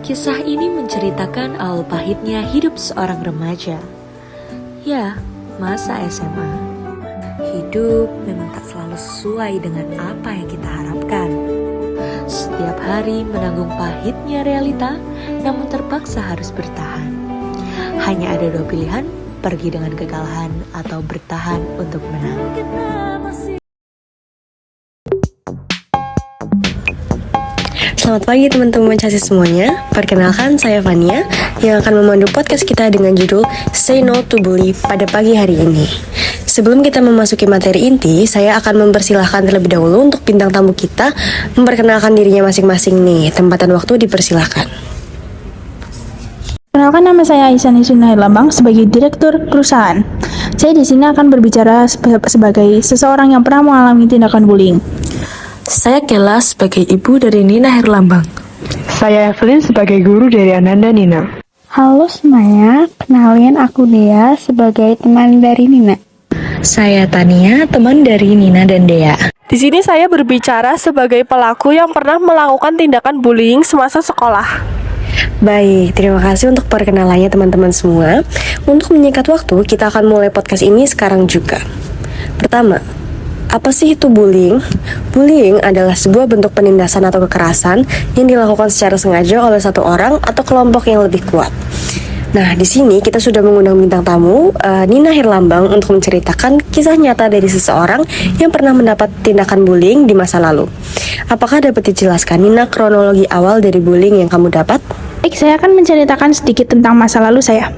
Kisah ini menceritakan awal pahitnya hidup seorang remaja. Ya, masa SMA. Hidup memang tak selalu sesuai dengan apa yang kita harapkan. Setiap hari menanggung pahitnya realita, namun terpaksa harus bertahan. Hanya ada dua pilihan, pergi dengan kekalahan atau bertahan untuk menang. Selamat pagi teman-teman Chassis semuanya. Perkenalkan saya Fania yang akan memandu podcast kita dengan judul Say No to Bully pada pagi hari ini. Sebelum kita memasuki materi inti, saya akan mempersilahkan terlebih dahulu untuk bintang tamu kita memperkenalkan dirinya masing-masing nih. Tempat dan waktu dipersilahkan. Perkenalkan, nama saya Aisyah Nisuna Lambang sebagai direktur perusahaan. Saya di sini akan berbicara sebagai seseorang yang pernah mengalami tindakan bullying. Saya Kela sebagai ibu dari Nina Herlambang. Saya Evelyn sebagai guru dari Ananda Nina. Halo semuanya, kenalin aku Dea sebagai teman dari Nina. Saya Tania, teman dari Nina dan Dea. Di sini saya berbicara sebagai pelaku yang pernah melakukan tindakan bullying semasa sekolah. Baik, terima kasih untuk perkenalannya teman-teman semua. Untuk menyingkat waktu, kita akan mulai podcast ini sekarang juga. Pertama, apa sih itu bullying? Bullying adalah sebuah bentuk penindasan atau kekerasan yang dilakukan secara sengaja oleh satu orang atau kelompok yang lebih kuat. Nah, di sini kita sudah mengundang bintang tamu Nina Herlambang untuk menceritakan kisah nyata dari seseorang yang pernah mendapat tindakan bullying di masa lalu. Apakah dapat dijelaskan Nina kronologi awal dari bullying yang kamu dapat? Baik, saya akan menceritakan sedikit tentang masa lalu saya.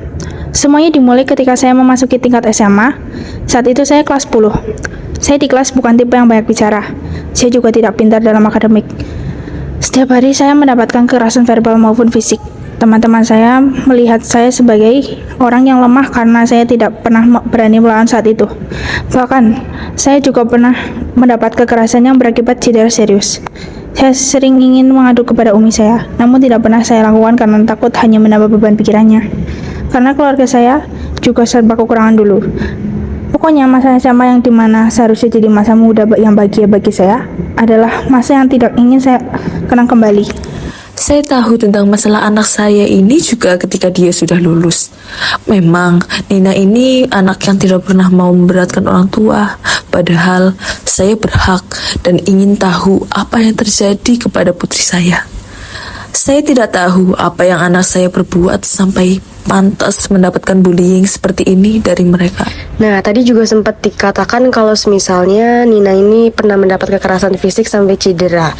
Semuanya dimulai ketika saya memasuki tingkat SMA. Saat itu saya kelas 10. Saya di kelas bukan tipe yang banyak bicara. Saya juga tidak pintar dalam akademik. Setiap hari saya mendapatkan kekerasan verbal maupun fisik. Teman-teman saya melihat saya sebagai orang yang lemah karena saya tidak pernah berani melawan saat itu. Bahkan, saya juga pernah mendapat kekerasan yang berakibat cedera serius. Saya sering ingin mengadu kepada umi saya, namun tidak pernah saya lakukan karena takut hanya menambah beban pikirannya. Karena keluarga saya juga serba kekurangan dulu. Pokoknya masa SMA yang dimana seharusnya jadi masa muda yang bahagia bagi saya adalah masa yang tidak ingin saya kenang kembali. Saya tahu tentang masalah anak saya ini juga ketika dia sudah lulus. Memang Nina ini anak yang tidak pernah mau memberatkan orang tua, padahal saya berhak dan ingin tahu apa yang terjadi kepada putri saya. Saya tidak tahu apa yang anak saya perbuat sampai pantas mendapatkan bullying seperti ini dari mereka. Nah, tadi juga sempat dikatakan kalau misalnya Nina ini pernah mendapat kekerasan fisik sampai cedera.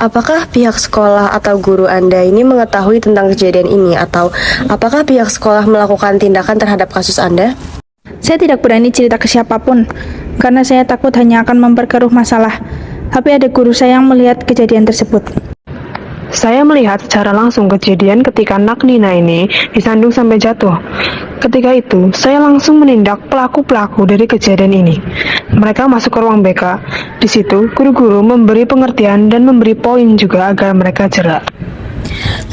Apakah pihak sekolah atau guru Anda ini mengetahui tentang kejadian ini? Atau apakah pihak sekolah melakukan tindakan terhadap kasus Anda? Saya tidak berani cerita ke siapapun, karena saya takut hanya akan memperkeruh masalah. Tapi ada guru saya yang melihat kejadian tersebut. Saya melihat secara langsung kejadian ketika anak Nina ini disandung sampai jatuh. Ketika itu, saya langsung menindak pelaku-pelaku dari kejadian ini. Mereka masuk ke ruang BK. Di situ, guru-guru memberi pengertian dan memberi poin juga agar mereka jera.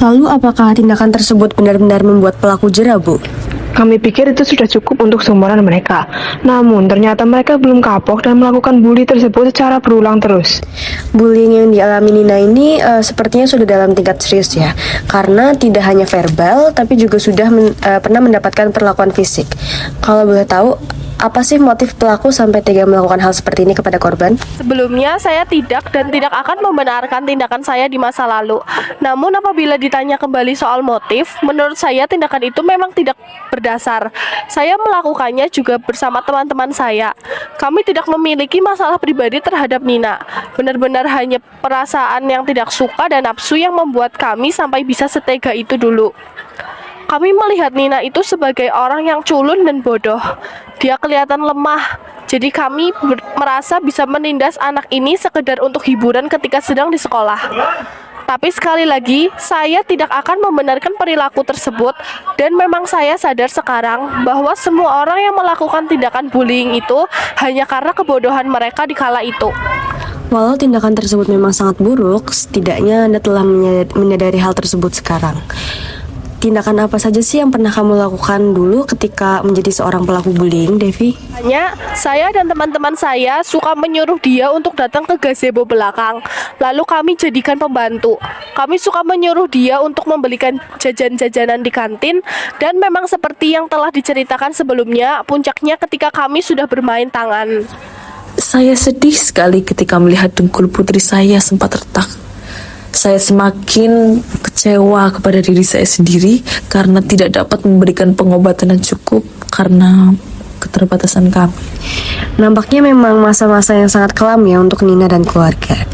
Lalu apakah tindakan tersebut benar-benar membuat pelaku jera, Bu? Kami pikir itu sudah cukup untuk seumuran mereka. Namun, ternyata mereka belum kapok dan melakukan bully tersebut secara berulang terus. Bullying yang dialami Nina ini sepertinya sudah dalam tingkat serius ya. Karena tidak hanya verbal, tapi juga sudah pernah mendapatkan perlakuan fisik. Kalau boleh tahu, apa sih motif pelaku sampai tega melakukan hal seperti ini kepada korban? Sebelumnya saya tidak dan tidak akan membenarkan tindakan saya di masa lalu. Namun apabila ditanya kembali soal motif, menurut saya tindakan itu memang tidak berdasar. Saya melakukannya juga bersama teman-teman saya. Kami tidak memiliki masalah pribadi terhadap Nina. Benar-benar hanya perasaan yang tidak suka dan nafsu yang membuat kami sampai bisa setega itu dulu. Kami melihat Nina itu sebagai orang yang culun dan bodoh. Dia kelihatan lemah. Jadi kami merasa bisa menindas anak ini sekedar untuk hiburan ketika sedang di sekolah. Tapi sekali lagi, saya tidak akan membenarkan perilaku tersebut. Dan memang saya sadar sekarang bahwa semua orang yang melakukan tindakan bullying itu hanya karena kebodohan mereka di kala itu. Walau tindakan tersebut memang sangat buruk, setidaknya Anda telah menyadari hal tersebut sekarang. tindakan apa saja sih yang pernah kamu lakukan dulu ketika menjadi seorang pelaku bullying, Devi? Hanya saya dan teman-teman saya suka menyuruh dia untuk datang ke gazebo belakang. Lalu kami jadikan pembantu. Kami suka menyuruh dia untuk membelikan jajan-jajanan di kantin. Dan memang seperti yang telah diceritakan sebelumnya, puncaknya ketika kami sudah bermain tangan. Saya sedih sekali ketika melihat dengkul putri saya sempat retak. Saya semakin kecewa kepada diri saya sendiri karena tidak dapat memberikan pengobatan yang cukup karena keterbatasan kami. Nampaknya memang masa-masa yang sangat kelam ya untuk Nina dan keluarga.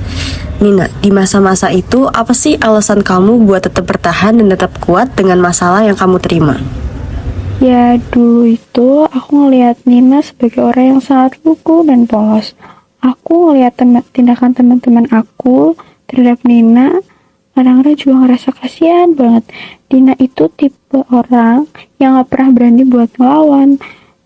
Nina, di masa-masa itu apa sih alasan kamu buat tetap bertahan dan tetap kuat dengan masalah yang kamu terima? Ya, dulu itu aku ngelihat Nina sebagai orang yang sangat lugu dan polos. Aku ngelihat tindakan teman-teman aku terhadap Nina, kadang-kadang juga ngerasa kasihan banget. Nina itu tipe orang yang gak pernah berani buat ngelawan.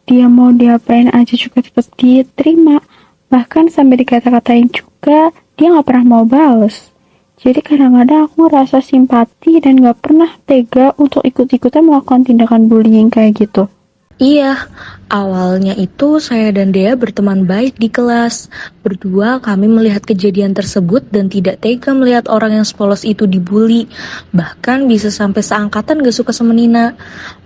Dia mau diapain aja juga tetap diterima. Bahkan sampai dikata-katain juga, dia gak pernah mau bales. Jadi kadang-kadang aku ngerasa simpati dan gak pernah tega untuk ikut-ikutan melakukan tindakan bullying kayak gitu. Iya, awalnya itu saya dan Dea berteman baik di kelas. Berdua kami melihat kejadian tersebut dan tidak tega melihat orang yang sepolos itu dibully. Bahkan bisa sampai seangkatan gak suka sama Nina.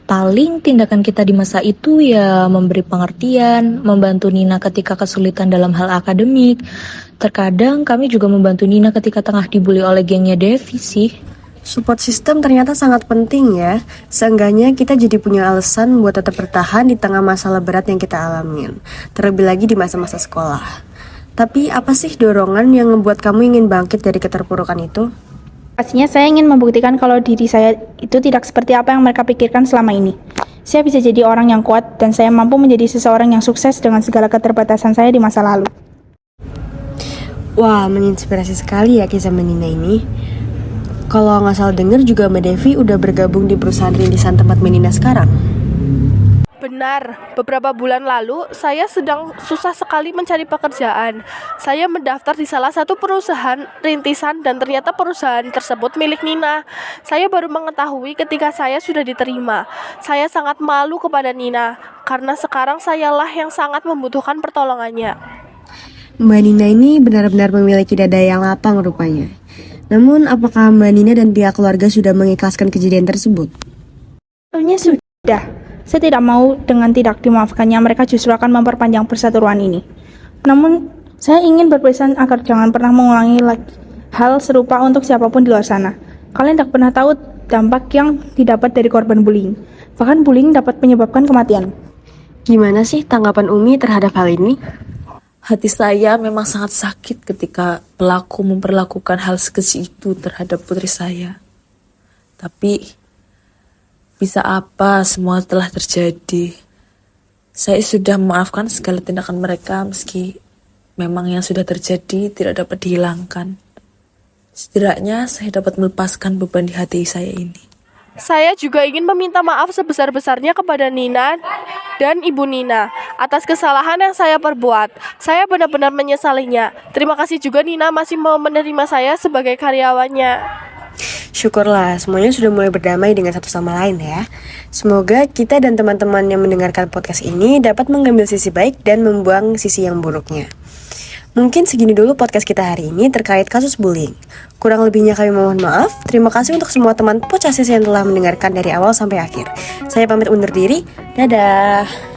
Paling tindakan kita di masa itu ya memberi pengertian, membantu Nina ketika kesulitan dalam hal akademik. Terkadang kami juga membantu Nina ketika tengah dibully oleh gengnya Devi sih. Support system ternyata sangat penting ya. Seenggaknya kita jadi punya alasan buat tetap bertahan di tengah masalah berat yang kita alamin. Terlebih lagi di masa-masa sekolah. Tapi apa sih dorongan yang membuat kamu ingin bangkit dari keterpurukan itu? Pastinya saya ingin membuktikan kalau diri saya itu tidak seperti apa yang mereka pikirkan selama ini. Saya bisa jadi orang yang kuat dan saya mampu menjadi seseorang yang sukses dengan segala keterbatasan saya di masa lalu. Wah, menginspirasi sekali ya kisah Nina ini. Kalau nggak salah dengar juga Mbak Devi udah bergabung di perusahaan rintisan tempat Menina sekarang. Benar, beberapa bulan lalu saya sedang susah sekali mencari pekerjaan. Saya mendaftar di salah satu perusahaan rintisan dan ternyata perusahaan tersebut milik Nina. Saya baru mengetahui ketika saya sudah diterima. Saya sangat malu kepada Nina karena sekarang sayalah yang sangat membutuhkan pertolongannya. Mbak Nina ini benar-benar memiliki dada yang lapang rupanya. Namun, apakah Mbak Nina dan pihak keluarga sudah mengikhlaskan kejadian tersebut? Tentunya sudah. Saya tidak mau dengan tidak dimaafkannya mereka justru akan memperpanjang persatuan ini. Namun, saya ingin berpesan agar jangan pernah mengulangi lagi hal serupa untuk siapapun di luar sana. Kalian tidak pernah tahu dampak yang didapat dari korban bullying. Bahkan bullying dapat menyebabkan kematian. Gimana sih tanggapan Umi terhadap hal ini? Hati saya memang sangat sakit ketika pelaku memperlakukan hal sekeji itu terhadap putri saya. Tapi, bisa apa semua telah terjadi. Saya sudah memaafkan segala tindakan mereka meski memang yang sudah terjadi tidak dapat dihilangkan. Setidaknya saya dapat melepaskan beban di hati saya ini. Saya juga ingin meminta maaf sebesar-besarnya kepada Nina dan Ibu Nina atas kesalahan yang saya perbuat. Saya benar-benar menyesalinya. Terima kasih juga Nina masih mau menerima saya sebagai karyawannya. Syukurlah, semuanya sudah mulai berdamai dengan satu sama lain ya. Semoga kita dan teman-teman yang mendengarkan podcast ini dapat mengambil sisi baik dan membuang sisi yang buruknya. Mungkin segini dulu podcast kita hari ini terkait kasus bullying. Kurang lebihnya kami mohon maaf. Terima kasih untuk semua teman Pocasis yang telah mendengarkan dari awal sampai akhir. Saya pamit undur diri. Dadah.